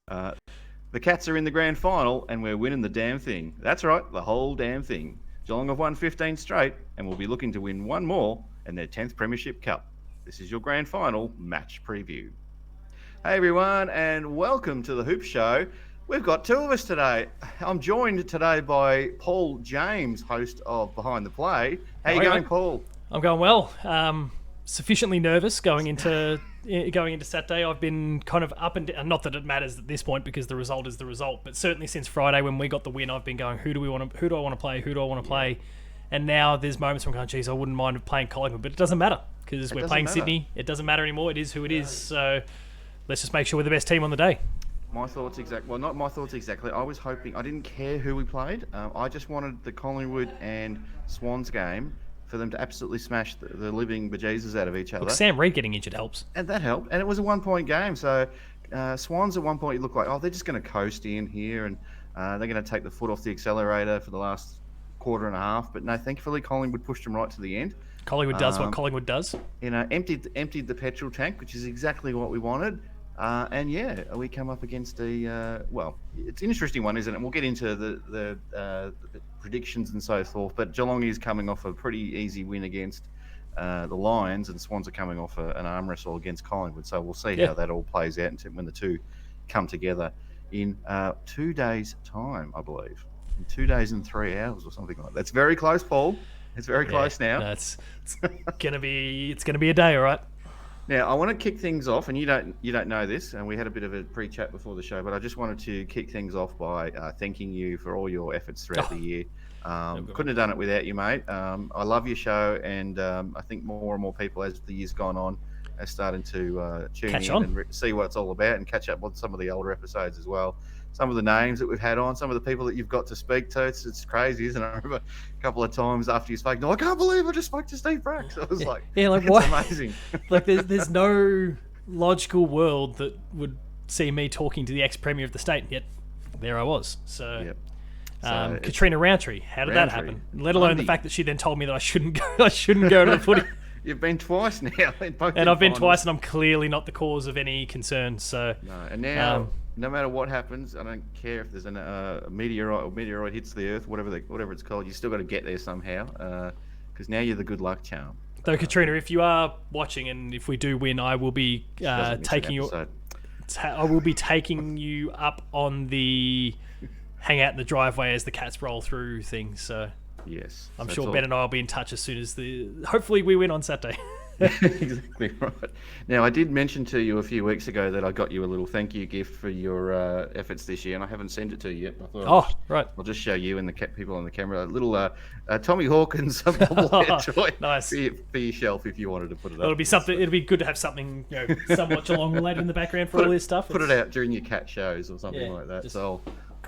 Uh, the Cats are in the grand final and we're winning the damn thing. That's right, the whole damn thing. Geelong have won 15 straight and will be looking to win one more and their 10th Premiership Cup. This is your grand final match preview. Hey everyone, and welcome to the Hoop Show. We've got two of us today. I'm joined today by Paul James, host of Behind the Play. How you going, Paul? I'm going well. Sufficiently nervous going into Saturday. I've been kind of up and down. Not that it matters at this point because the result is the result, but certainly since Friday when we got the win, I've been going, who do I want to play? And now there's moments where I'm going, geez, I wouldn't mind playing Collingwood, but it doesn't matter because we're playing Sydney. It doesn't matter anymore. It is who it is. So let's just make sure we're the best team on the day. My thoughts exactly. Well, not my thoughts exactly. I was hoping. I didn't care who we played. I just wanted the Collingwood and Swans game for them to absolutely smash the living bejesus out of each other. Look, Sam Reid getting injured helps. And that helped. And it was a 1 point game. So Swans at one point you look like, they're just going to coast in here and they're going to take the foot off the accelerator for the last quarter and a half. But no, thankfully Collingwood pushed them right to the end. Collingwood does what Collingwood does. Emptied the petrol tank, which is exactly what we wanted. And yeah, we come up against it's an interesting one, isn't it? We'll get into the predictions and so forth. But Geelong is coming off a pretty easy win against the Lions, and Swans are coming off an arm wrestle against Collingwood. So we'll see how that all plays out when the two come together in 2 days' time, I believe. In 2 days and 3 hours or something like that. It's very close, Paul. It's very close now. No, it's gonna be a day, all right. Now, I want to kick things off, and you don't know this, and we had a bit of a pre-chat before the show, but I just wanted to kick things off by thanking you for all your efforts throughout the year. Couldn't have done it without you, mate. I love your show, and I think more and more people, as the year's gone on, are starting to tune in and see what it's all about and catch up with some of the older episodes as well. Some of the names that we've had on, some of the people that you've got to speak to, it's crazy, isn't it? I remember a couple of times after you spoke, I can't believe I just spoke to Steve Brack. So I was like what? Amazing. Like there's no logical world that would see me talking to the ex-premier of the state, yet there I was. So, Katrina Roundtree, how did that happen? Let alone the fact that she then told me that I shouldn't go to the footy. You've been twice now. I've been twice, and I'm clearly not the cause of any concern. So no, and now, no matter what happens, I don't care if there's a meteorite hits the Earth, whatever it's called. You still got to get there somehow, because now you're the good luck charm. Though, Katrina, if you are watching, and if we do win, I will be taking you. I will be taking you up on the hang out in the driveway as the Cats roll through things. So. Yes. I'm sure Ben and I will be in touch as soon as hopefully we win on Saturday. Exactly right. Now, I did mention to you a few weeks ago that I got you a little thank you gift for your efforts this year, and I haven't sent it to you yet. I thought I'll just show you and the people on the camera a little Tommy Hawkins bobblehead toy nice. for your shelf if you wanted to put it up. It'll be something. It'll be good to have something somewhat Geelong related in the background for all this stuff. Put it out during your cat shows or something like that. So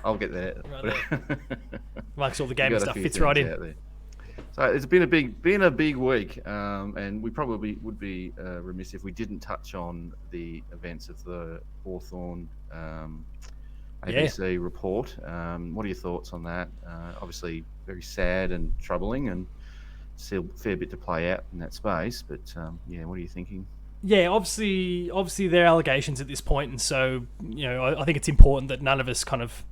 I'll get that. Right amongst all the gaming stuff, fits right in. So it's been a big week, and we probably would be remiss if we didn't touch on the events of the Hawthorn ABC report. What are your thoughts on that? Obviously, very sad and troubling, and still a fair bit to play out in that space. But what are you thinking? Yeah, obviously, there are allegations at this point, and so I think it's important that none of us kind of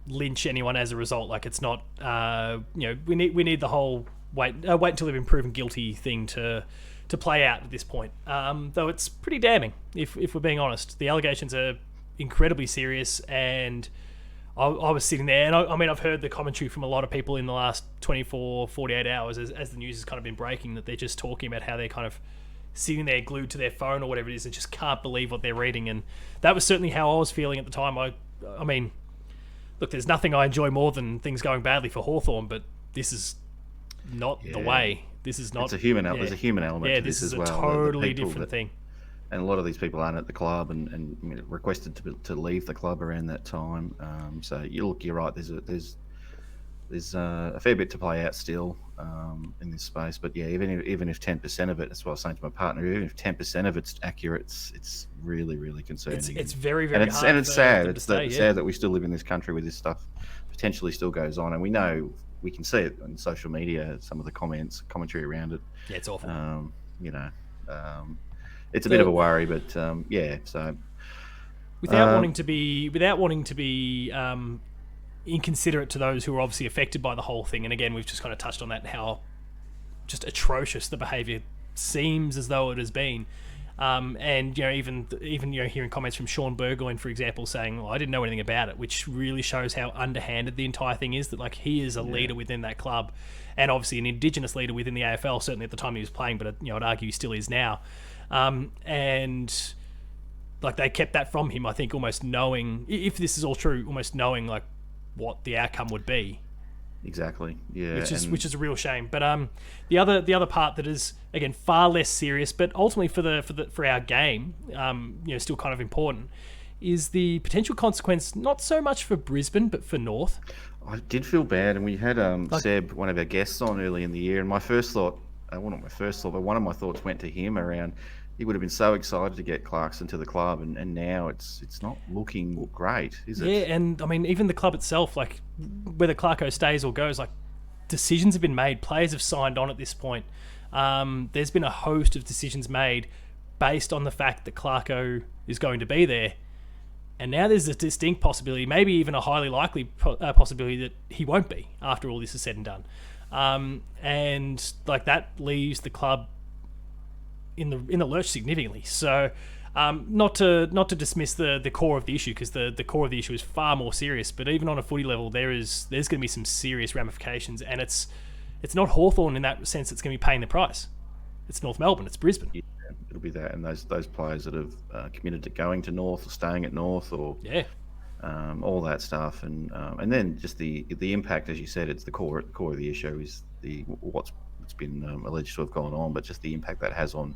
lynch anyone as a result. Like it's not, we need the whole wait until they've been proven guilty thing to play out at this point. Though it's pretty damning, if we're being honest. The allegations are incredibly serious, and I was sitting there, and I've heard the commentary from a lot of people in the last 24, 48 hours as the news has kind of been breaking, that they're just talking about how they're kind of sitting there glued to their phone or whatever it is and just can't believe what they're reading. And that was certainly how I was feeling at the time. I mean, look, there's nothing I enjoy more than things going badly for Hawthorn, but this is not the way. This is not. It's a human. There's a human element to this as well. This is a totally different thing. And a lot of these people aren't at the club and requested to leave the club around that time. So you're right. There's a fair bit to play out still in this space. But yeah, even if 10% of it, that's what I was saying to my partner. Even if 10% of it's accurate, it's really, really concerning. It's very, very hard. And it's sad. It's sad that we still live in this country where this stuff potentially still goes on, and we can see it on social media. Some of the commentary around it. Yeah, it's awful. It's a bit of a worry, but So without wanting to be inconsiderate to those who are obviously affected by the whole thing. And again, we've just kind of touched on that, how just atrocious the behaviour seems as though it has been. And even hearing comments from Sean Burgoyne, for example, saying, "Well, I didn't know anything about it," which really shows how underhanded the entire thing is. That like he is a leader within that club, and obviously an Indigenous leader within the AFL. Certainly at the time he was playing, but I'd argue he still is now. And like they kept that from him. I think almost knowing, if this is all true, almost knowing like what the outcome would be. Exactly. Yeah. Which is a real shame. But the other part that is again far less serious, but ultimately for our game, still kind of important, is the potential consequence. Not so much for Brisbane, but for North. I did feel bad, and we had Seb, one of our guests, on early in the year, and my first thought, well, not my first thought, but one of my thoughts went to him around. He would have been so excited to get Clarkson to the club, and now it's not looking great, is it? Yeah, and I mean, even the club itself, like whether Clarko stays or goes, like decisions have been made. Players have signed on at this point. There's been a host of decisions made based on the fact that Clarko is going to be there. And now there's a distinct possibility, maybe even a highly likely possibility, that he won't be after all this is said and done. And like that leaves the club in the lurch significantly. So not to dismiss the core of the issue, because the core of the issue is far more serious, but even on a footy level there's going to be some serious ramifications, and it's not Hawthorn in that sense that's going to be paying the price. It's North Melbourne, it's Brisbane. Yeah, it'll be that, and those players that have committed to going to North or staying at North, or all that stuff, and then just the impact, as you said, it's the core of the issue is what's been alleged to have gone on, but just the impact that has on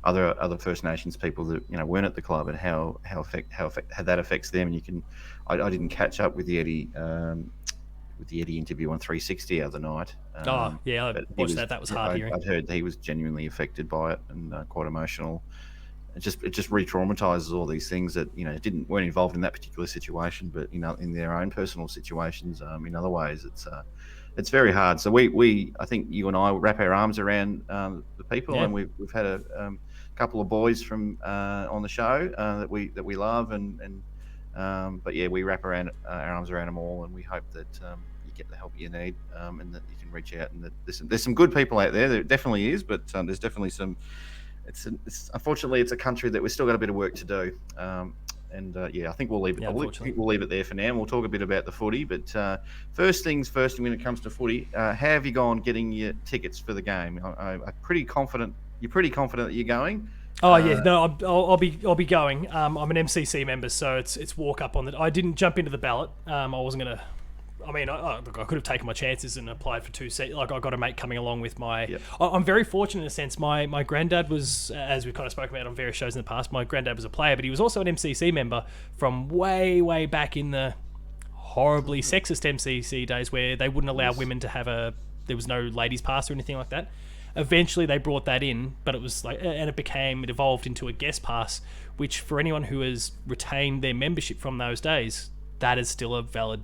other First Nations people that weren't at the club, and how that affects them. And I didn't catch up with the Eddie interview on 360 the other night. I watched that. That was hard hearing. I'd heard he was genuinely affected by it and quite emotional. It just re-traumatizes all these things that weren't involved in that particular situation, but in their own personal situations. In other ways, it's very hard. So I think you and I wrap our arms around the people, and we've had a couple of boys from on the show that we love, but we wrap our arms around them all, and we hope that you get the help you need, and that you can reach out, and that there's some good people out there. There definitely is, but there's definitely some. Unfortunately, it's a country that we've still got a bit of work to do. I think we'll leave it. I think we'll leave it there for now. And we'll talk a bit about the footy, but first things first. When it comes to footy, how have you gone getting your tickets for the game? I'm pretty confident. You're pretty confident that you're going. Oh yeah, no, I'll be going. I'm an MCC member, so it's walk up on the. I didn't jump into the ballot. I wasn't gonna. I mean, I could have taken my chances and applied for 2 seats. Like I got a mate coming along with my. Yep. I'm very fortunate in a sense. My granddad was, as we've kind of spoken about on various shows in the past, my granddad was a player, but he was also an MCC member from way back in the horribly sexist MCC days, where they wouldn't allow women to have there was no ladies pass or anything like that. Eventually they brought that in, but it was like, and it evolved into a guest pass, which for anyone who has retained their membership from those days, that is still a valid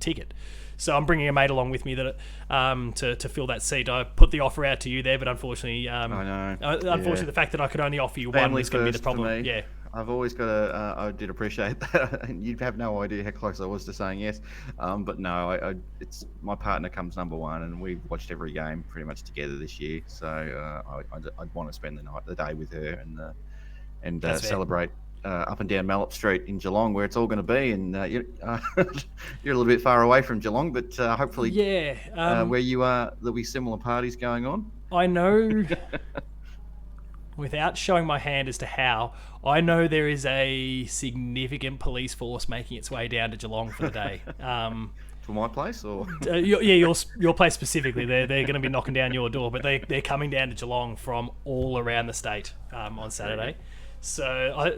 ticket. So I'm bringing a mate along with me that to fill that seat. I put the offer out to you there, but unfortunately, I know. Unfortunately, the fact that I could only offer you one is going to be the problem. Yeah, I've always got I did appreciate that. You'd have no idea how close I was to saying yes, but no, it's my partner comes number one, and we've watched every game pretty much together this year. So I'd want to spend the day with her and celebrate. Up and down Mallop Street in Geelong, where it's all going to be, and you're a little bit far away from Geelong, but hopefully, where you are, there'll be similar parties going on. I know, without showing my hand as to how, I know there is a significant police force making its way down to Geelong for the day. For my place, or your place specifically. They're going to be knocking down your door, but they're coming down to Geelong from all around the state on Saturday. So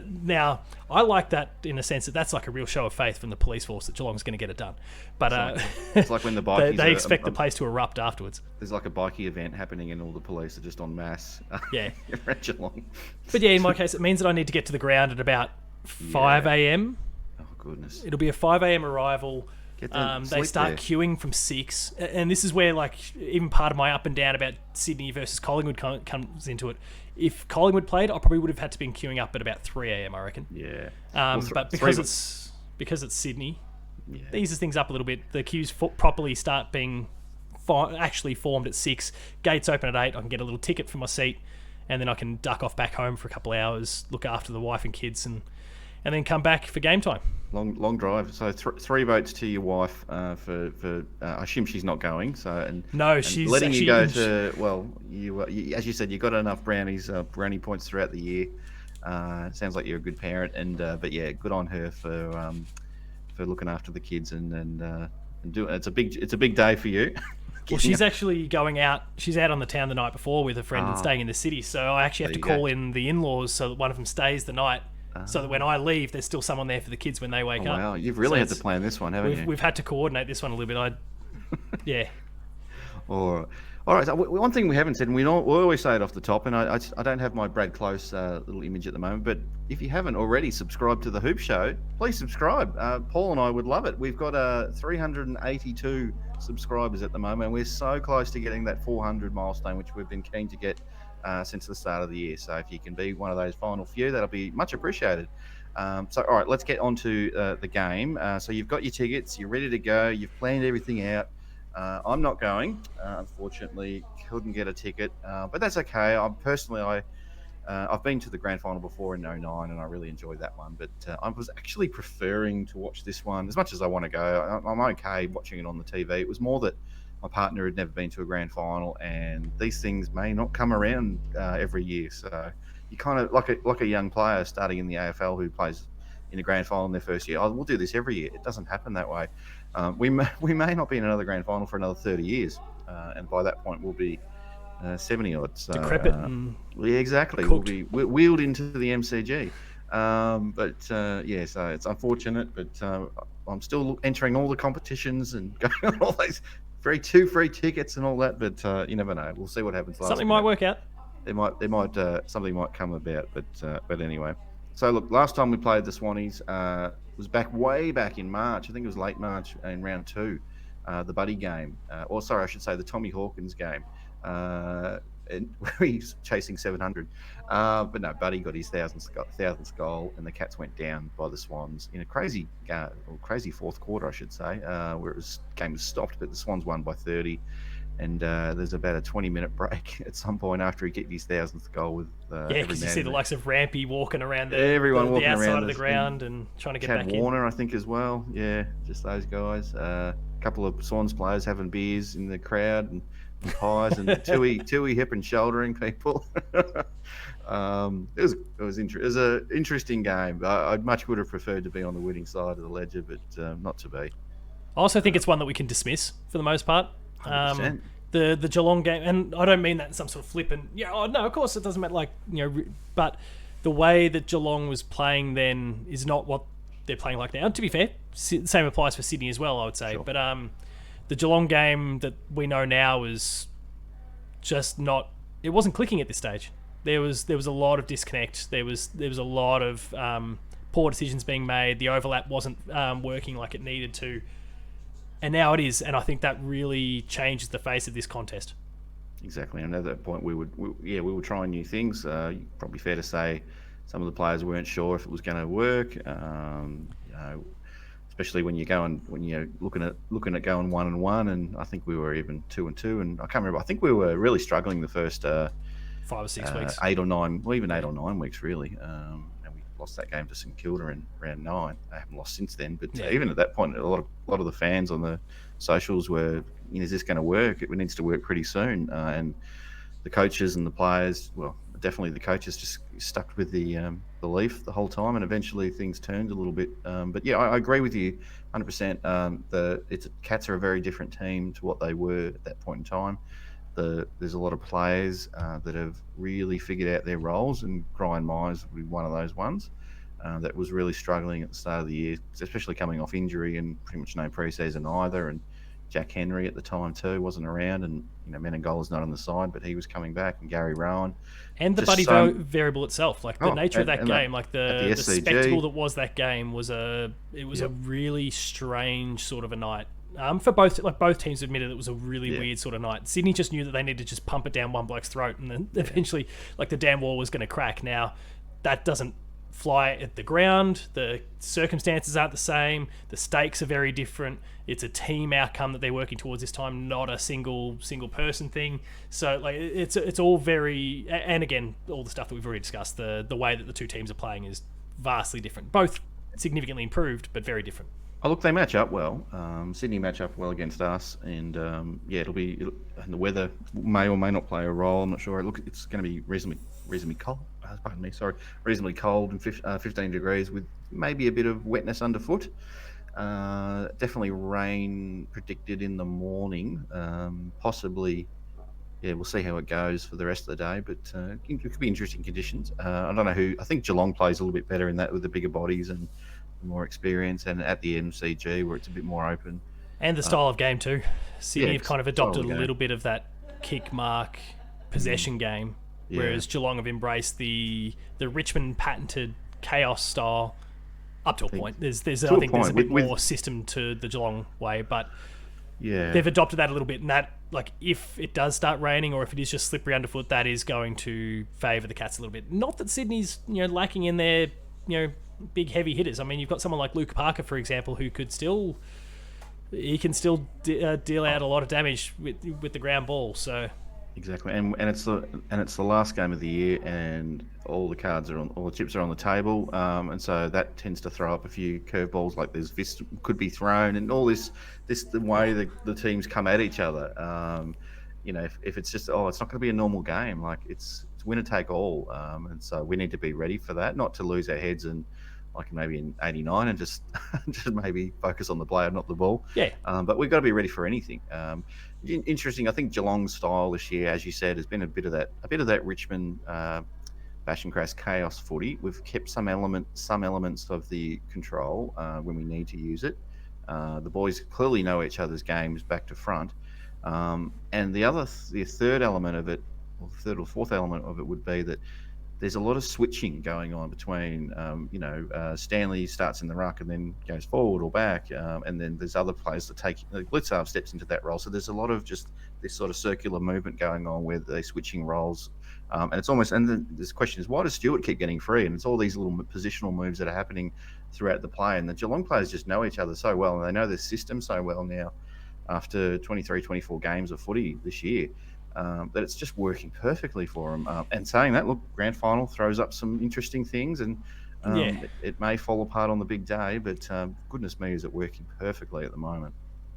I like that in a sense that's like a real show of faith from the police force that Geelong's going to get it done. But it's like when the bikies they expect the place to erupt afterwards. There's like a bikie event happening, and all the police are just en masse. Around Geelong. But in my case, it means that I need to get to the ground at about 5 a.m. Oh goodness! It'll be a 5 a.m. arrival. They start queuing from 6, and this is where like even part of my up and down about Sydney versus Collingwood comes into it. if Collingwood played, I probably would have had to been queuing up at about 3 a.m. I reckon. Yeah. But because it's Sydney, it eases things up a little bit. The queues properly start being actually formed at 6. Gates open at 8. I can get a little ticket for my seat, and then I can duck off back home for a couple of hours, look after the wife and kids, and then come back for game time. Long drive. So 3 votes to your wife for I assume she's not going. So she's letting you go to. Well, you as you said, you got enough brownie points throughout the year. Sounds like you're a good parent, and but yeah, good on her for looking after the kids and doing. It's a big day for you. Well, she's actually going out. She's out on the town the night before with a friend and staying in the city. So I actually have to call in the in-laws so that one of them stays the night. So that when I leave, there's still someone there for the kids when they wake up. Wow, you've really had to plan this one, haven't you? We've had to coordinate this one a little bit. Yeah. All right. So one thing we haven't said, and we always say it off the top, and I don't have my Brad Close little image at the moment, but if you haven't already subscribed to the Hoop Show, please subscribe. Paul and I would love it. We've got 382 subscribers at the moment, and we're so close to getting that 400 milestone, which we've been keen to get since the start of the year. So if you can be one of those final few, that'll be much appreciated. So all right, let's get on to the game. So you've got your tickets, you're ready to go, you've planned everything out. I'm not going, unfortunately, couldn't get a ticket, but that's okay. I've been to the grand final before in 09 and I really enjoyed that one, but I was actually preferring to watch this one. As much as I want to go, I'm okay watching it on the TV. It was more that my partner had never been to a grand final, and these things may not come around every year. So you kind of like a young player starting in the AFL who plays in a grand final in their first year. We'll do this every year. It doesn't happen that way. We may not be in another grand final for another 30 years, and by that point we'll be 70 odd. So, decrepit. Yeah, exactly. Cooked. We'll be wheeled into the MCG. So it's unfortunate, but I'm still entering all the competitions and going on all those free tickets and all that. But you never know. We'll see what happens. Something might work out. There might something might come about. But anyway. So look, last time we played the Swannies was way back in March. I think it was late March in round 2, the Buddy game. I should say the Tommy Hawkins game. And he's chasing 700. But no, Buddy got his 1000th goal, and the Cats went down by the Swans in a crazy fourth quarter, I should say, where game was stopped, but the Swans won by 30. And there's about a 20-minute break at some point after he kicked his 1000th goal with because you see the likes of Rampy walking around everyone walking outside around of the ground and trying to get back in. Chad Warner, I think, as well. Yeah, just those guys. A couple of Swans players having beers in the crowd and pies, and Tui hip and shouldering people. It was an interesting game. I'd much would have preferred to be on the winning side of the ledger, but not to be. I also think it's one that we can dismiss for the most part. 100%. The Geelong game, and I don't mean that in some sort of flippant. No, of course it doesn't matter. But the way that Geelong was playing then is not what they're playing like now. To be fair, the same applies for Sydney as well, I would say. Sure. But the Geelong game that we know now is just not. It wasn't clicking at this stage. There was a lot of disconnect. There was a lot of poor decisions being made. The overlap wasn't working like it needed to. And now it is, and I think that really changes the face of this contest. Exactly, and at that point we were trying new things. Probably fair to say some of the players weren't sure if it was going to work. Especially when you're looking at going 1-1, and I think we were even 2-2, and I can't remember. I think we were really struggling the first 5 or 6 weeks, 8 or 9, well, even 8 or 9 weeks really. And we lost that game to St Kilda in round 9. I haven't lost since then, but even at that point, a lot of the fans on the socials were, is this going to work? It needs to work pretty soon. And the coaches and the players, well, definitely the coaches just stuck with the belief the whole time, and eventually things turned a little bit. But yeah, I agree with you 100%. Cats are a very different team to what they were at that point in time. There's a lot of players that have really figured out their roles, and Brian Myers would be one of those ones that was really struggling at the start of the year, especially coming off injury and pretty much no pre-season either. And Jack Henry at the time too wasn't around, and Meningola's not on the side, but he was coming back, and Gary Rowan. And the Buddy variable itself, like the nature of that game, like the spectacle that was that game was a really strange sort of a night for both teams admitted it was a really weird sort of night. Sydney just knew that they needed to just pump it down one bloke's throat, and then eventually, like, the damn wall was going to crack. Now, that doesn't fly at the ground. The circumstances aren't the same. The stakes are very different. It's a team outcome that they're working towards this time, not a single person thing. So, like, it's all very, and again, all the stuff that we've already discussed. The way that the two teams are playing is vastly different. Both significantly improved, but very different. Oh, look, they match up well. Sydney match up well against us, and and the weather may or may not play a role. I'm not sure. It's going to be reasonably cold. Pardon me, sorry, reasonably cold and 15 degrees with maybe a bit of wetness underfoot. Definitely rain predicted in the morning. Possibly, we'll see how it goes for the rest of the day. But it could be interesting conditions. I don't know who. I think Geelong plays a little bit better in that with the bigger bodies and more experience, and at the MCG where it's a bit more open. And the style of game too. Sydney have kind of adopted a little bit of that kick mark possession game, whereas Geelong have embraced the Richmond patented chaos style up to a point. I think there's a bit more system to the Geelong way, but they've adopted that a little bit, and that, like, if it does start raining or if it is just slippery underfoot, that is going to favour the Cats a little bit. Not that Sydney's lacking in their big heavy hitters. I mean, you've got someone like Luke Parker, for example, who can still deal out a lot of damage with the ground ball. So exactly, and it's the last game of the year, and all the chips are on the table, and so that tends to throw up a few curveballs. Like there's fist could be thrown, and all this the way the teams come at each other. If it's just it's not going to be a normal game. Like it's winner take all, and so we need to be ready for that, not to lose our heads and like maybe in 89 and just maybe focus on the player, not the ball. Yeah. But we've got to be ready for anything. Interesting. I think Geelong's style this year, as you said, has been a bit of that Richmond bash and crash chaos footy. We've kept some elements of the control when we need to use it. The boys clearly know each other's games back to front. And the third element of it, or third or fourth element of it, would be that there's a lot of switching going on between, Stanley starts in the ruck and then goes forward or back, and then there's other players that take Blitzarve steps into that role. So there's a lot of just this sort of circular movement going on where they're switching roles, and it's almost. And then this question is, why does Stewart keep getting free? And it's all these little positional moves that are happening throughout the play, and the Geelong players just know each other so well, and they know their system so well now after 23, 24 games of footy this year. That it's just working perfectly for them. And saying that, look, grand final throws up some interesting things, and it may fall apart on the big day, but goodness me, is it working perfectly at the moment.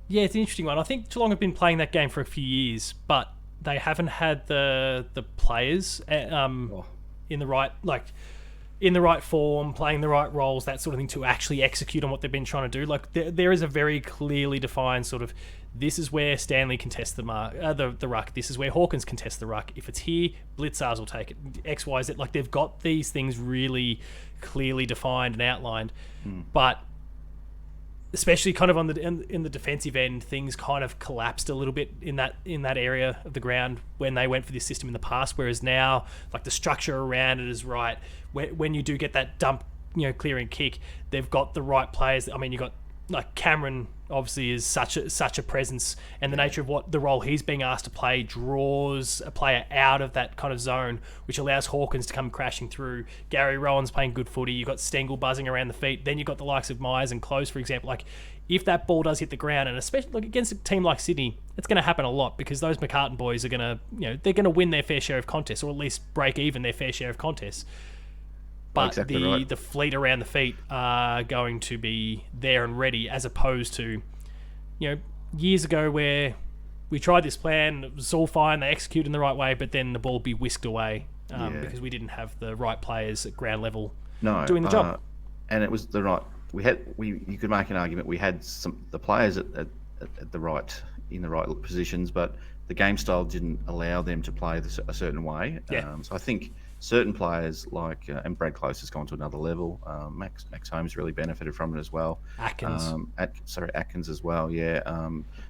Yeah, it's an interesting one. I think Geelong have been playing that game for a few years, but they haven't had the players in the right form, playing the right roles, that sort of thing, to actually execute on what they've been trying to do. Like there is a very clearly defined sort of, this is where Stanley contests the ruck. This is where Hawkins contests the ruck. If it's here, Blitzars will take it. X, Y, Z. Like they've got these things really clearly defined and outlined, but especially kind of in the defensive end, things kind of collapsed a little bit in that area of the ground when they went for this system in the past. Whereas now, like, the structure around it is right. When you do get that dump, clearing kick, they've got the right players. I mean, you got, like, Cameron obviously is such a presence, and the nature of what the role he's being asked to play draws a player out of that kind of zone, which allows Hawkins to come crashing through. Gary Rowan's playing good footy. You've got Stengel buzzing around the feet. Then you've got the likes of Myers and Close, for example. Like, if that ball does hit the ground, and especially like against a team like Sydney, it's going to happen a lot, because those McCartan boys are going to, they're going to win their fair share of contests, or at least break even their fair share of contests. But exactly the fleet around the feet are going to be there and ready, as opposed to, years ago where we tried this plan, it was all fine, they executed in the right way, but then the ball would be whisked away because we didn't have the right players at ground level doing the job. And it was the right. You could make an argument we had the players in the right positions, but the game style didn't allow them to play a certain way. So I think certain players like and Brad Close has gone to another level. Max Holmes really benefited from it as well. Atkins as well. Yeah,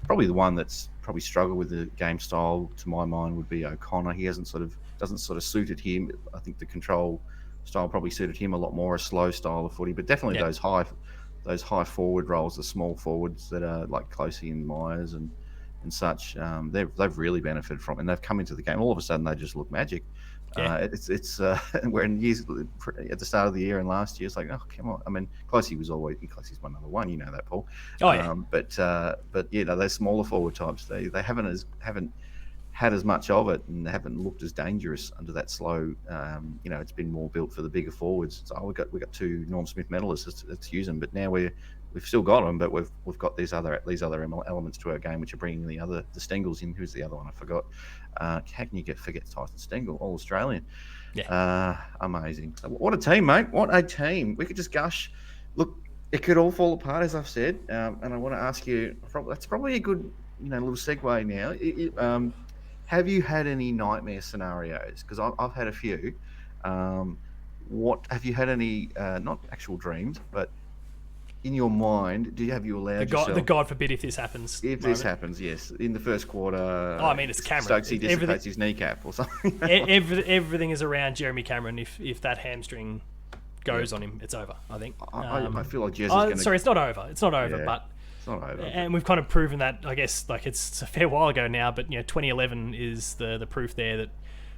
probably the one that's probably struggled with the game style, to my mind, would be O'Connor. He doesn't suited him. I think the control style probably suited him a lot more, a slow style of footy, but definitely those high those high forward roles, the small forwards that are like Closey and Myers and such. They've really benefited from it, and they've come into the game. All of a sudden, they just look magic. Yeah. It's where in years at the start of the year and last year, it's like, oh, come on. I mean, Closey's my number one. You know that, Paul. Oh yeah. But you know, those smaller forward types, they haven't had as much of it, and they haven't looked as dangerous under that slow. You know, it's been more built for the bigger forwards. So we got 2 Norm Smith medalists. Let's use them. But now we've still got them, but we've got these other elements to our game, which are bringing the Stengels in. Who's the other one? I forgot. How can you forget Tyson Stengel, all Australian? Yeah. Amazing. What a team, mate. What a team. We could just gush. Look, it could all fall apart, as I've said. And I want to ask you. That's probably a good, little segue now. Have you had any nightmare scenarios? Because I've had a few. What have you had any? Not actual dreams, but in your mind, have you allowed yourself? The God forbid if this happens. If this happens, yes, in the first quarter. Oh, I mean, it's Cameron. Stokesy dissipates his kneecap or something. Everything is around Jeremy Cameron. If that hamstring goes on him, it's over. I think. I feel like Jez is going to. Sorry, it's not over. It's not over, but. It's not over. And we've kind of proven that, I guess, like it's a fair while ago now, but 2011 is the proof there that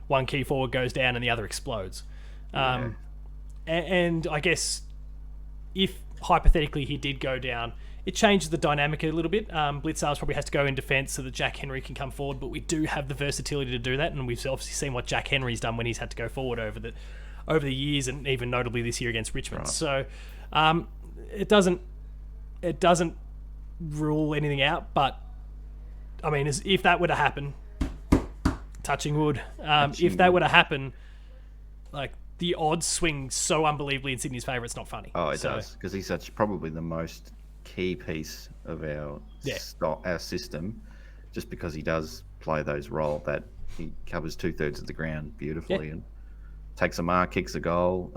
one key forward goes down and the other explodes. And I guess if hypothetically he did go down, it changes the dynamic a little bit. Blitzarves probably has to go in defence so that Jack Henry can come forward, but we do have the versatility to do that, and we've obviously seen what Jack Henry's done when he's had to go forward over the years, and even notably this year against Richmond. Right. So it doesn't rule anything out, but I mean, if that were to happen, touching wood, if that were to happen, like the odds swing so unbelievably in Sydney's favour, it's not funny. Oh, it does, because he's probably the most key piece of our system, just because he does play those roles that he covers 2/3 of the ground beautifully and takes a mark, kicks a goal,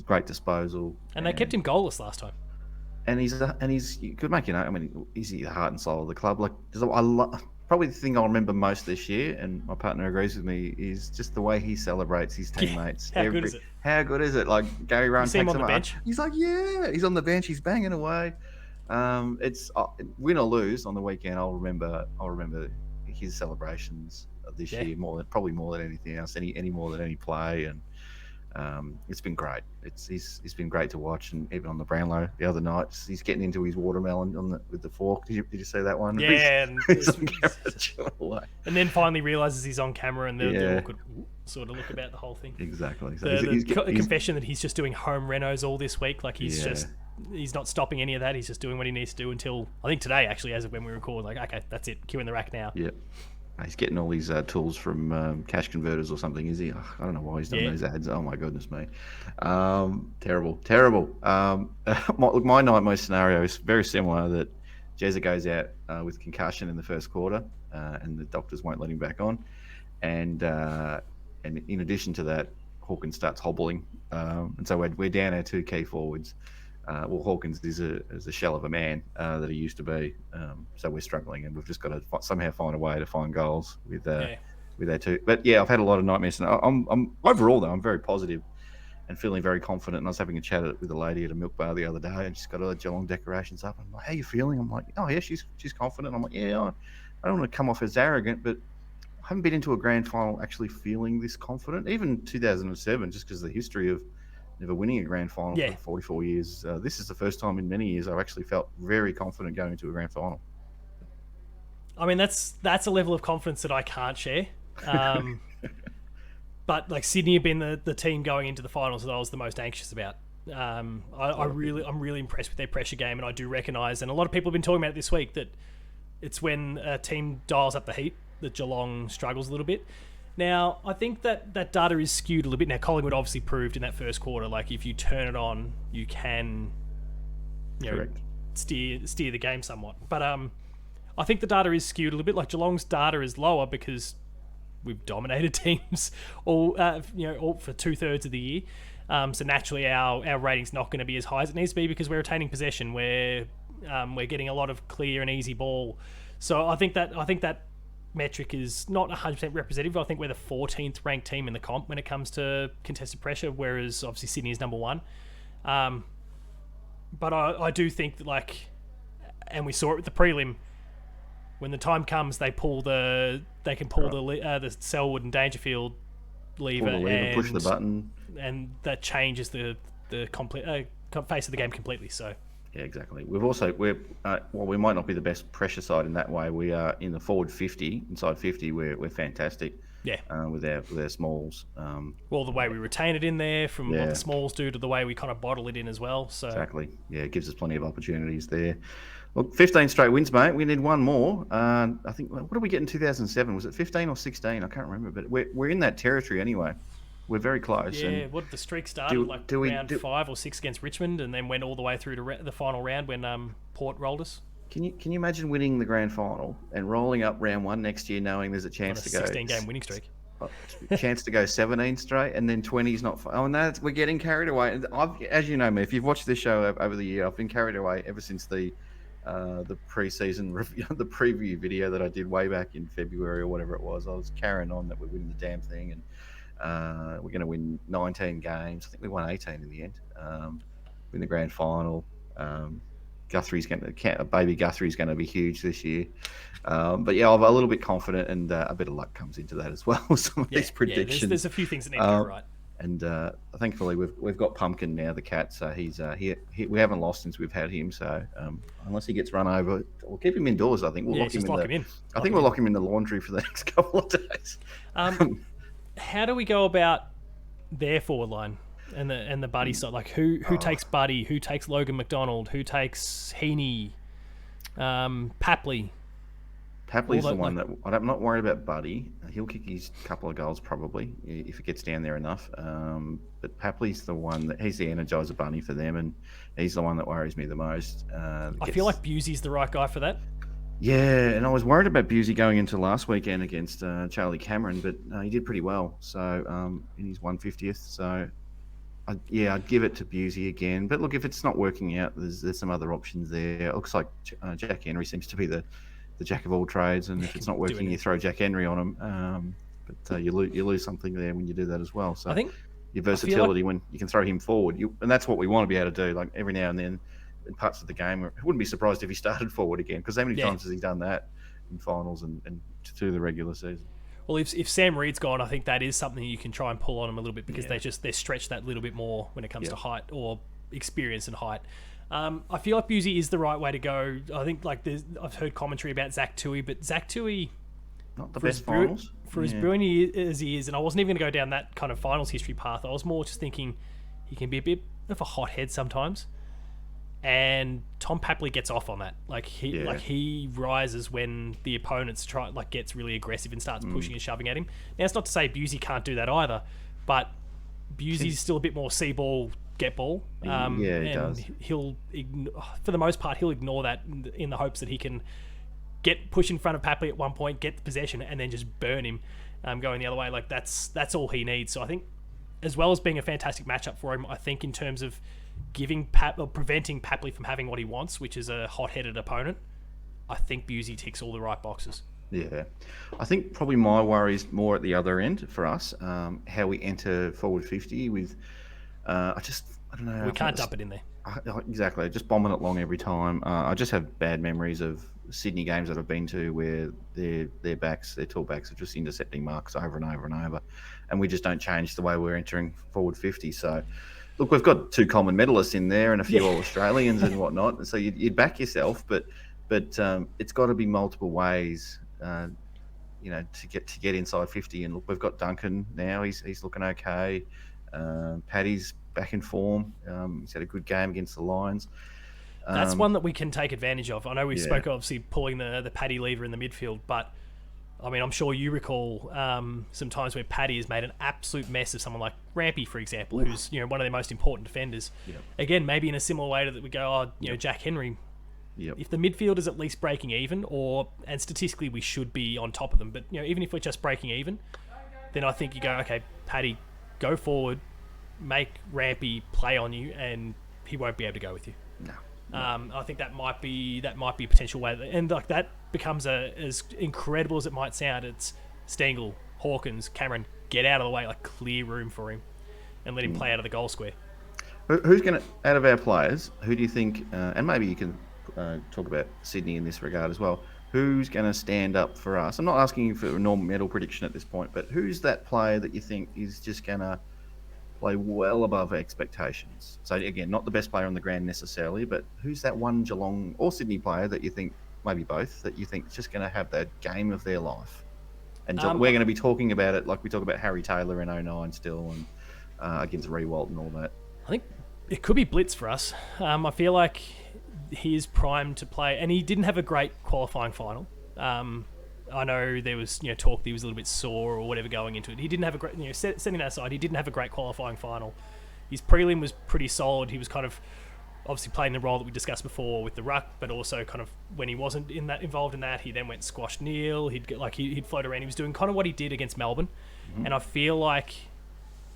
great disposal, and they kept him goalless last time. And he's you could make I mean, he's the heart and soul of the club. Like, probably the thing I remember most this year, and my partner agrees with me, is just the way he celebrates his teammates. How good is it? How good is it? Like Gary Rowan takes him on the bench. He's like, he's on the bench. He's banging away. It's win or lose on the weekend. I'll remember his celebrations this year probably more than anything else, any more than any play, and it's been great. He's been great to watch, and even on the Brownlow the other night, he's getting into his watermelon with the fork. Did you see that one? Yeah, he's on camera, and then finally realizes he's on camera, and the awkward sort of look about the whole thing. Exactly. So the confession that he's just doing home renos all this week, like he's not stopping any of that. He's just doing what he needs to do until I think today, actually, as of when we record. Like, okay, that's it. Cue in the rack now. Yeah. He's getting all these tools from Cash Converters or something, is he? I don't know why he's done those ads. Oh, my goodness me. Terrible. My nightmare scenario is very similar, that Jezza goes out with concussion in the first quarter and the doctors won't let him back on. And in addition to that, Hawkins starts hobbling. And so we're down our 2 key forwards. Hawkins is a shell of a man that he used to be, so we're struggling, and we've just got to somehow find a way to find goals with our 2. But I've had a lot of nightmares, and I'm overall though I'm very positive and feeling very confident. And I was having a chat with a lady at a milk bar the other day, and she's got all the Geelong decorations up. I'm like, "How are you feeling?" I'm like, "Oh yeah, she's confident." I'm like, "Yeah, I don't want to come off as arrogant, but I haven't been into a grand final actually feeling this confident. Even 2007, just because of the history of never winning a grand final for 44 years. This is the first time in many years I've actually felt very confident going into a grand final. I mean, that's a level of confidence that I can't share. But like Sydney have been the team going into the finals that I was the most anxious about. I'm really impressed with their pressure game, and I do recognise, and a lot of people have been talking about it this week, that it's when a team dials up the heat that Geelong struggles a little bit. Now, I think that data is skewed a little bit. Now, Collingwood obviously proved in that first quarter, like if you turn it on, you can, steer the game somewhat. But I think the data is skewed a little bit. Like Geelong's data is lower because we've dominated teams all for 2/3 of the year. So naturally, our rating's not going to be as high as it needs to be because we're retaining possession. We're getting a lot of clear and easy ball. So I think that metric is not 100% representative. I think we're the 14th ranked team in the comp when it comes to contested pressure, whereas obviously Sydney is number 1. But I do think that, like, and we saw it with the prelim, when the time comes, they can pull the Selwood and Dangerfield lever, Pull the lever, and push the button. and that changes the complete face of the game completely. So Yeah, exactly. We might not be the best pressure side in that way. We are in the forward 50, inside 50. We're fantastic. yeah, With our smalls. well, the way we retain it in there, from what Yeah. the smalls do to the way we kind of bottle it in as well. So Exactly. Yeah, it gives us plenty of opportunities there. Look, 15 straight wins, mate. We need one more. I think, what did we get in 2007? Was it 15 or 16? I can't remember, but we're in that territory anyway. We're very close. yeah, And what the streak started round 5 or 6 against Richmond, and then went all the way through to the final round when Port rolled us. can you imagine winning the grand final and rolling up round 1 next year, knowing there's a chance On a to go 16-game winning streak. chance to go 17 straight, and then 20's not. Oh, no, we're getting carried away. And as you know me, if you've watched this show over the year, I've been carried away ever since the pre-season review, the preview video that I did way back in February or whatever it was. I was carrying on that we're winning the damn thing, and we're going to win 19 games. I think we won 18 in the end. Win the grand final. Baby Guthrie's going to be huge this year. But yeah, I'm a little bit confident, and a bit of luck comes into that as well. Some of these predictions. Yeah, there's a few things that need to go right. And thankfully, we've got Pumpkin now, the cat. So we haven't lost since we've had him. So unless he gets run over, we'll keep him indoors. I think we'll lock him in. I think we'll lock him in the laundry for the next couple of days. How do we go about their forward line and the Buddy side? Like who takes Buddy? Who takes Logan McDonald? Who takes Heaney? Papley. Papley's the one that I'm not worried about. Buddy, he'll kick his couple of goals probably if it gets down there enough. But Papley's the one he's the energizer bunny for them, and he's the one that worries me the most. I feel like Busey's the right guy for that. Yeah, and I was worried about Busey going into last weekend against Charlie Cameron, but he did pretty well. So in his 150th, so I'd give it to Busey again. But look, if it's not working out, there's some other options there. It looks like Jack Henry seems to be the jack of all trades, and if it's not working, you throw Jack Henry on him. But you lose something there when you do that as well. So I think your versatility when you can throw him forward, and that's what we want to be able to do. Like every now and then, in parts of the game, I wouldn't be surprised if he started forward again, because how many times has he done that in finals and through the regular season? Well, if Sam Reed's gone, I think that is something you can try and pull on him a little bit, because they're stretched that little bit more when it comes to height or experience and height. I feel like Busey is the right way to go. I think I've heard commentary about Zach Toohey, but Zach Toohey, not the best finals for as brilliant as he is, and I wasn't even going to go down that kind of finals history path. I was more just thinking he can be a bit of a hothead sometimes, and Tom Papley gets off on that. He rises when the opponents gets really aggressive and starts pushing and shoving at him. Now, it's not to say Busey can't do that either, but Busey's still a bit more see ball, get ball. He does. He'll, for the most part, he'll ignore that in the hopes that he can push in front of Papley at one point, get the possession, and then just burn him going the other way. Like that's all he needs. So I think, as well as being a fantastic matchup for him, I think in terms of preventing Papley from having what he wants, which is a hot-headed opponent, I think Busey ticks all the right boxes. Yeah, I think probably my worry is more at the other end for us, how we enter forward 50 with. I don't know. We can't dump it in there. Exactly, just bombing it long every time. I just have bad memories of Sydney games that I've been to where their tall backs are just intercepting marks over and over and over, and we just don't change the way we're entering forward 50. So, look, we've got 2 common medalists in there and a few All-Australians and whatnot, and so you'd back yourself, but it's got to be multiple ways, to get inside 50. And look, we've got Duncan now; he's looking okay. Paddy's back in form. He's had a good game against the Lions. That's one that we can take advantage of. I know we spoke obviously pulling the Paddy lever in the midfield, but I mean, I'm sure you recall some times where Paddy has made an absolute mess of someone like Rampy, for example, who's one of their most important defenders. Yep. Again, maybe in a similar way that we go, Jack Henry. Yep. If the midfield is at least breaking even, and statistically we should be on top of them, but even if we're just breaking even, then I think you go, okay, Paddy, go forward, make Rampy play on you, and he won't be able to go with you. No. I think that might be a potential way, and that becomes as incredible as it might sound. It's Stengel, Hawkins, Cameron, get out of the way, clear room for him, and let him play out of the goal square. Who's going to, out of our players, who do you think, and maybe you can talk about Sydney in this regard as well, who's going to stand up for us? I'm not asking you for a normal medal prediction at this point, but who's that player that you think is just going to play well above expectations? So, again, not the best player on the ground necessarily, but who's that one Geelong or Sydney player that you think, maybe both, that you think is just going to have the game of their life? And we're going to be talking about it like we talk about Harry Taylor in '09 still, and against Rewalt and all that. I think it could be Blitz for us. I feel like he is primed to play, and he didn't have a great qualifying final. I know there was talk that he was a little bit sore or whatever going into it. He didn't have a great, setting that aside, he didn't have a great qualifying final. His prelim was pretty solid. He was kind of obviously playing the role that we discussed before with the ruck, but also kind of when he wasn't involved in that, he then went squashed Neil. He'd float around. He was doing kind of what he did against Melbourne, and I feel like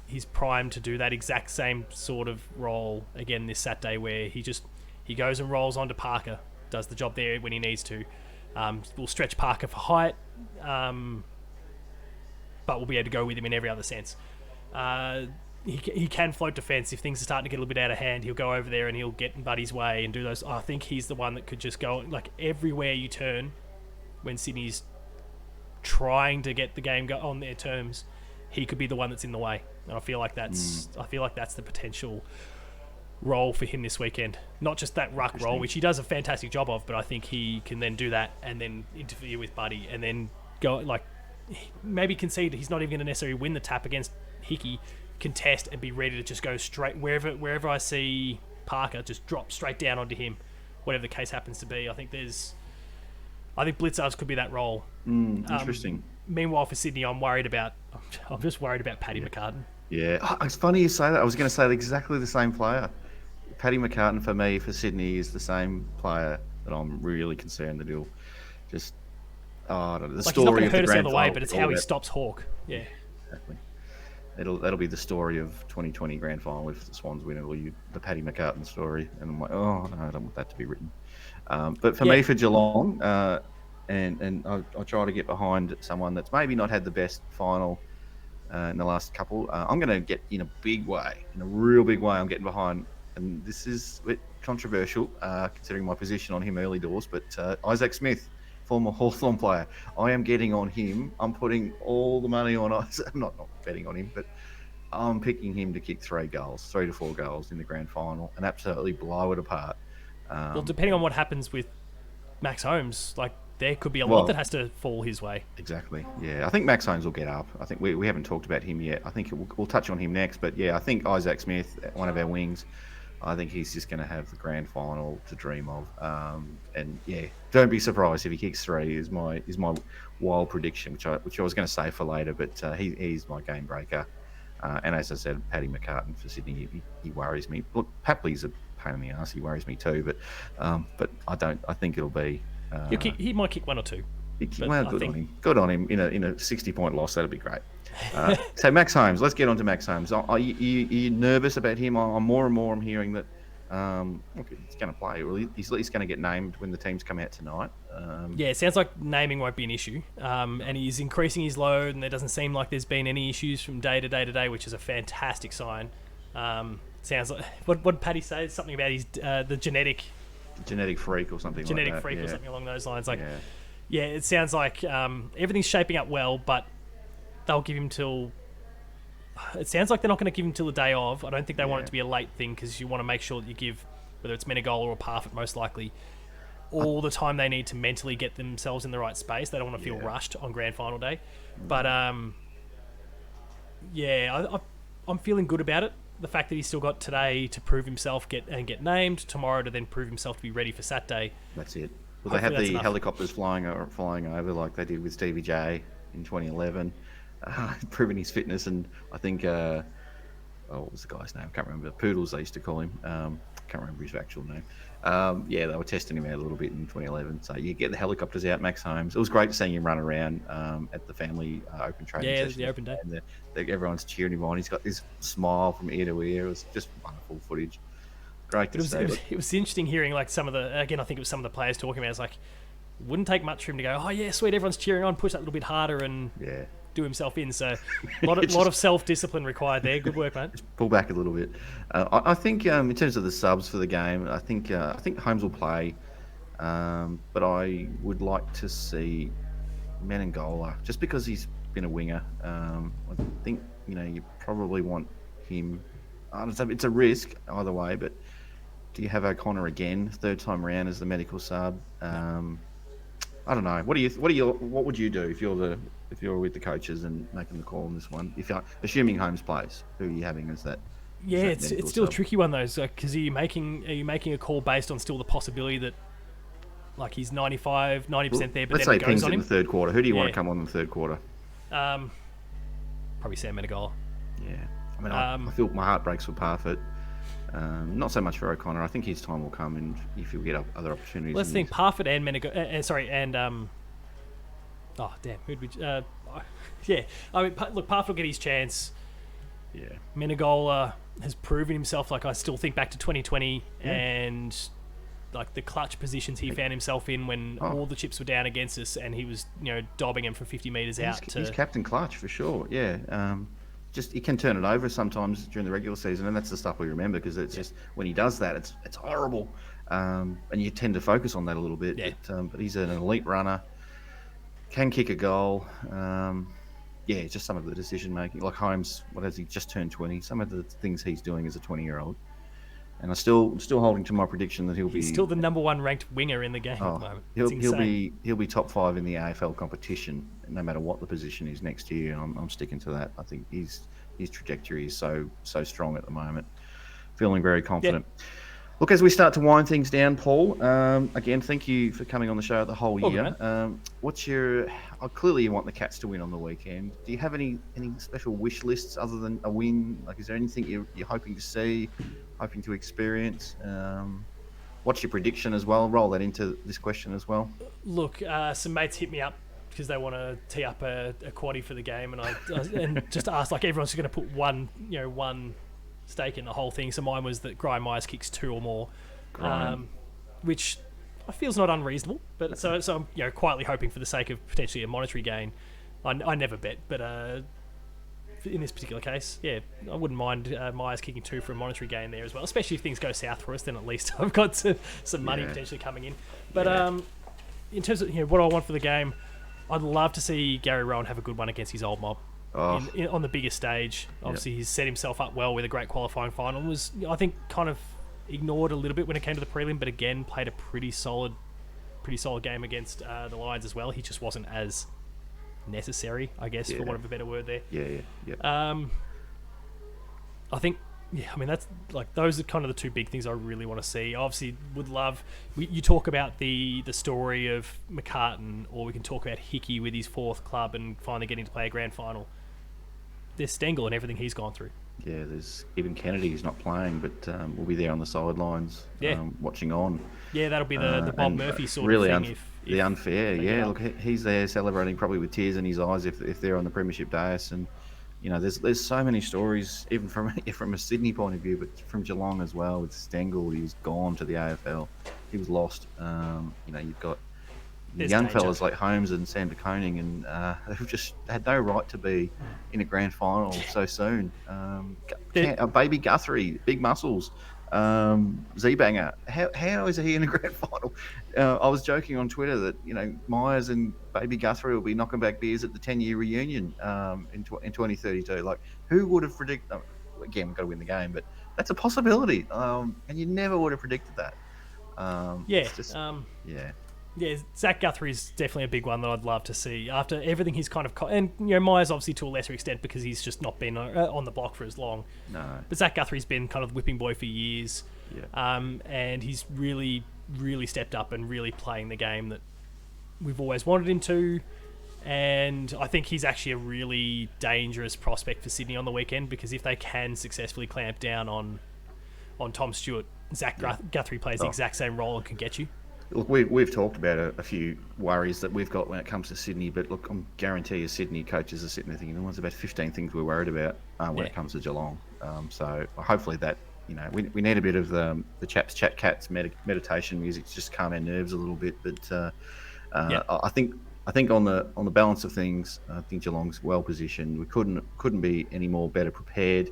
he's primed to do that exact same sort of role again this Saturday, where he goes and rolls onto Parker, does the job there when he needs to. We'll stretch Parker for height, but we'll be able to go with him in every other sense. He can float defence. If things are starting to get a little bit out of hand, he'll go over there and he'll get in Buddy's way and do those. I think he's the one that could just go like everywhere you turn when Sydney's trying to get the game on their terms. He could be the one that's in the way, and I feel like that's the potential role for him this weekend. Not just that ruck role, which he does a fantastic job of, but I think he can then do that and then interfere with Buddy and then go maybe concede he's not even going to necessarily win the tap against Hickey, contest and be ready to just go straight wherever I see Parker, just drop straight down onto him, whatever the case happens to be. I think Blitzarves could be that role. Interesting. Meanwhile, for Sydney, I'm just worried about Paddy McCartan. Yeah, it's funny you say that. I was going to say exactly the same player. Paddy McCartan for me for Sydney is the same player that I'm really concerned that he'll just. I don't know. The story he's not going to hurt us the other way, final, but it's how he stops Hawke. Yeah, exactly. That'll be the story of 2020 grand final if the Swans win it, the Paddy McCartan story. And I'm like, oh no, I don't want that to be written. But for me, for Geelong, and I'll try to get behind someone that's maybe not had the best final in the last couple. I'm going to get in a real big way. I'm getting behind, and this is a bit controversial considering my position on him early doors. But Isaac Smith, former Hawthorn player, I am getting on him. I'm putting all the money on Isaac. I'm not betting on him, but I'm picking him to kick 3 to 4 goals in the grand final and absolutely blow it apart. Well, depending on what happens with Max Holmes, there could be a lot that has to fall his way. Exactly. Yeah, I think Max Holmes will get up. I think we haven't talked about him yet. I think we'll touch on him next. But yeah, I think Isaac Smith, one of our wings, I think he's just going to have the grand final to dream of. And yeah, don't be surprised if he kicks 3. Is my wild prediction, which I was going to say for later. But he's my game breaker. And as I said, Paddy McCartan for Sydney, he worries me. Look, Papley's a pain in the ass. He worries me too. But I don't. I think it'll be. He might kick 1 or 2. Good on him. Good on him. In a 60-point loss, that'd be great. So Max Holmes. Let's get on to Max Holmes. Are you nervous about him? I'm more and more. I'm hearing that he's going to play. Well, he's at least going to get named when the teams come out tonight. Yeah, it sounds like naming won't be an issue. And he's increasing his load, and there doesn't seem like there's been any issues from day to day, which is a fantastic sign. Sounds like what did Paddy say? Something about his the genetic freak or something. Genetic freak or something along those lines. Yeah, it sounds like everything's shaping up well, but they'll give him till. It sounds like they're not going to give him till the day of. I don't think they want it to be a late thing because you want to make sure that you give, whether it's Menegola or Parfitt, most likely, all the time they need to mentally get themselves in the right space. They don't want to feel rushed on grand final day. But I'm feeling good about it. The fact that he's still got today to prove himself, get named, tomorrow to then prove himself to be ready for Saturday. That's it. Well, they have the helicopters flying over like they did with Stevie J in 2011, proving his fitness. And I think, what was the guy's name? I can't remember. Poodles, they used to call him. Can't remember his actual name. They were testing him out a little bit in 2011. So you get the helicopters out, Max Holmes. It was great seeing him run around at the family open training session. Yeah, the open day. And everyone's cheering him on. He's got this smile from ear to ear. It was just wonderful footage. Great to see. It was interesting hearing some of the, again, I think it was some of the players talking about it. It's wouldn't take much for him to go, oh yeah, sweet, everyone's cheering on, push that a little bit harder and do himself in. So a lot of self-discipline required there. Good work, mate. Just pull back a little bit. I think in terms of the subs for the game, I think Holmes will play, but I would like to see Menengola just because he's been a winger. I think you probably want him. It's a risk either way, but do you have O'Connor again, third time round as the medical sub? I don't know. What would you do if you're with the coaches and making the call on this one? If you're assuming Holmes plays, who are you having as that? Yeah, it's still a tricky one though, because are you making a call based on still the possibility that like he's 90% there, but let's then say it goes Kings on in him? the third quarter. Who do you want to come on in the third quarter? Probably Sam Menegola. Yeah, I mean, I feel my heart breaks for Parfitt. Not so much for O'Connor. I think his time will come, and if he'll get other opportunities. Let's think Parfitt and oh damn, who'd we? Yeah, I mean, look, Parfitt will get his chance. Yeah, Menegola has proven himself. Like I still think back to 2020 and like the clutch positions he found himself in when all the chips were down against us, and he was dobbing him from 50 meters out. He's captain clutch for sure. Yeah. Just he can turn it over sometimes during the regular season, and that's the stuff we remember because it's just when he does that, it's horrible, and you tend to focus on that a little bit. Yeah. But he's an elite runner, can kick a goal. Just some of the decision making, like Holmes. What has he just turned 20? Some of the things he's doing as a 20-year-old, and I'm still holding to my prediction that he's still the number one ranked winger in the game at the moment. He'll be top 5 in the AFL competition, no matter what the position is next year, and I'm sticking to that. I think his trajectory is so strong at the moment. Feeling very confident. Yep. Look, as we start to wind things down, Paul. Again, thank you for coming on the show the whole year. What's your? Clearly, you want the Cats to win on the weekend. Do you have any special wish lists other than a win? Like, is there anything you're hoping to see, hoping to experience? What's your prediction as well? Roll that into this question as well. Look, some mates hit me up because they want to tee up a quaddie for the game, and I just asked like everyone's just going to put one stake in the whole thing. So mine was that Brian Myers kicks 2 or more, which I feel is not unreasonable. But so I'm quietly hoping for the sake of potentially a monetary gain. I never bet, but in this particular case, I wouldn't mind Myers kicking 2 for a monetary gain there as well. Especially if things go south for us, then at least I've got some money potentially coming in. But in terms of what I want for the game, I'd love to see Gary Rowan have a good one against his old mob. On the biggest stage. Obviously, he's set himself up well with a great qualifying final. Was, I think, kind of ignored a little bit when it came to the prelim, but again, played a pretty solid game against the Lions as well. He just wasn't as necessary, I guess, for want of a better word there. I think, I mean, that's like those are kind of the 2 big things I really want to see. Obviously, would love. You talk about the story of McCartan, or we can talk about Hickey with his 4th club and finally getting to play a grand final. There's Stengel and everything he's gone through. Yeah, there's even Kennedy who's not playing, but will be there on the sidelines, watching on. Yeah, that'll be the Bob Murphy sort really of thing. The unfair, look, he's there celebrating probably with tears in his eyes if they're on the premiership dais, and there's so many stories, even from a Sydney point of view, but from Geelong as well. With Stengel, he was gone to the AFL. He was lost. You've got young fellas like Holmes and Sam de Koning, and they've just had no right to be in a grand final so soon. Baby Guthrie, big muscles. Z-Banger, how is he in a grand final? I was joking on Twitter that Myers and Baby Guthrie will be knocking back beers at the 10-year reunion in 2032. Like, who would have predicted? Again, we've got to win the game, but that's a possibility, and you never would have predicted that. Zach Guthrie's definitely a big one that I'd love to see after everything he's kind of and Myers obviously to a lesser extent because he's just not been on the block for as long. No, but Zach Guthrie's been kind of the whipping boy for years, and he's really stepped up and really playing the game that we've always wanted him to. And I think he's actually a really dangerous prospect for Sydney on the weekend, because if they can successfully clamp down on Tom Stewart, Zach Guthrie plays the exact same role and can get you. Look, we've talked about a few worries that we've got when it comes to Sydney, but look, I guarantee you Sydney coaches are sitting there thinking there's about 15 things we're worried about when it comes to Geelong. So hopefully that, we need a bit of the Chaps, Cats meditation music to just calm our nerves a little bit. But I think I think on the balance of things, I think Geelong's well positioned. We couldn't be any more better prepared.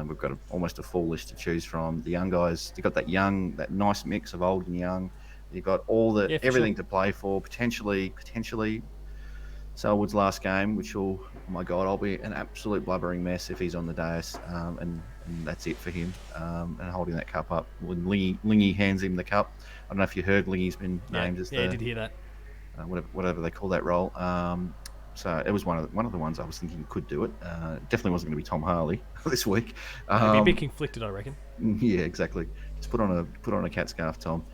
We've got almost a full list to choose from. The young guys, they've got that nice mix of old and young. You've got Yeah, for everything sure. to play for. Potentially Selwood's last game, which will, oh my God, I'll be an absolute blubbering mess if he's on the dais, and that's it for him. And holding that cup up when Lingy hands him the cup. I don't know if you heard Lingy's been Yeah, named as yeah, I did hear that. whatever they call that role. So it was one of the ones I was thinking could do it. Definitely wasn't going to be Tom Harley this week. It'd be a bit conflicted, I reckon. Yeah, exactly. Just put on a cat scarf, Tom.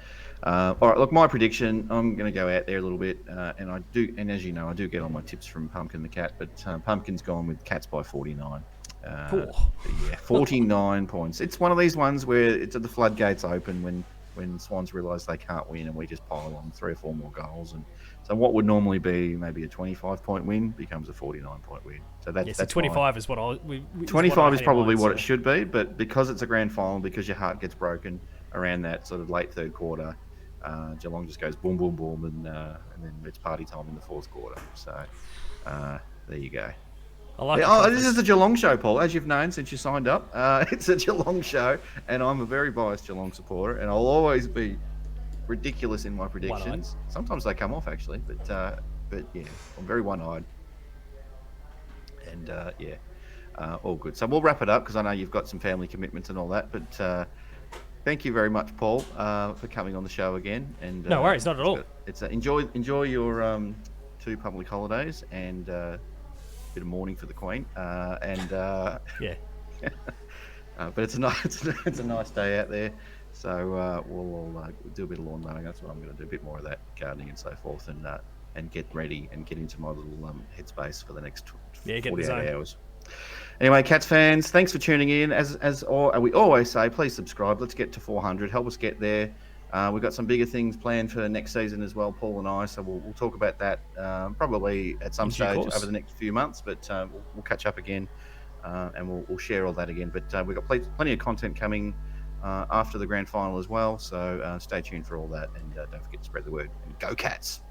All right, look, my prediction. I'm going to go out there a little bit, and as you know, I do get all my tips from Pumpkin the cat, but Pumpkin's gone with Cats by 49. Yeah, 49 points. It's one of these ones where the floodgates open when Swans realise they can't win, and we just pile on 3 or 4 more goals, and so what would normally be maybe a 25-point win becomes a 49-point win. So that's 25 is what 25 is probably what it should be, but because it's a grand final, because your heart gets broken around that sort of late third quarter, Geelong just goes boom, boom, boom, and then it's party time in the fourth quarter. So there you go. I like this is a Geelong show, Paul, as you've known since you signed up. It's a Geelong show, and I'm a very biased Geelong supporter, and I'll always be ridiculous in my predictions. Sometimes they come off, actually, but yeah, I'm very one-eyed. And all good. So we'll wrap it up because I know you've got some family commitments and all that. But thank you very much, Paul, for coming on the show again. And no worries, not at all. Enjoy your 2 public holidays and a bit of mourning for the Queen. Yeah. But it's a nice day out there. So we'll do a bit of lawn mowing. That's what I'm going to do. A bit more of that, gardening and so forth, and get ready and get into my little headspace for the next 48 hours. Anyway, Cats fans, thanks for tuning in. As we always say, please subscribe. Let's get to 400. Help us get there. We've got some bigger things planned for next season as well, Paul and I. So we'll talk about that probably at some stage over the next few months. But we'll catch up again and we'll share all that again. But we've got plenty of content coming after the grand final as well. So stay tuned for all that, and don't forget to spread the word. And go Cats!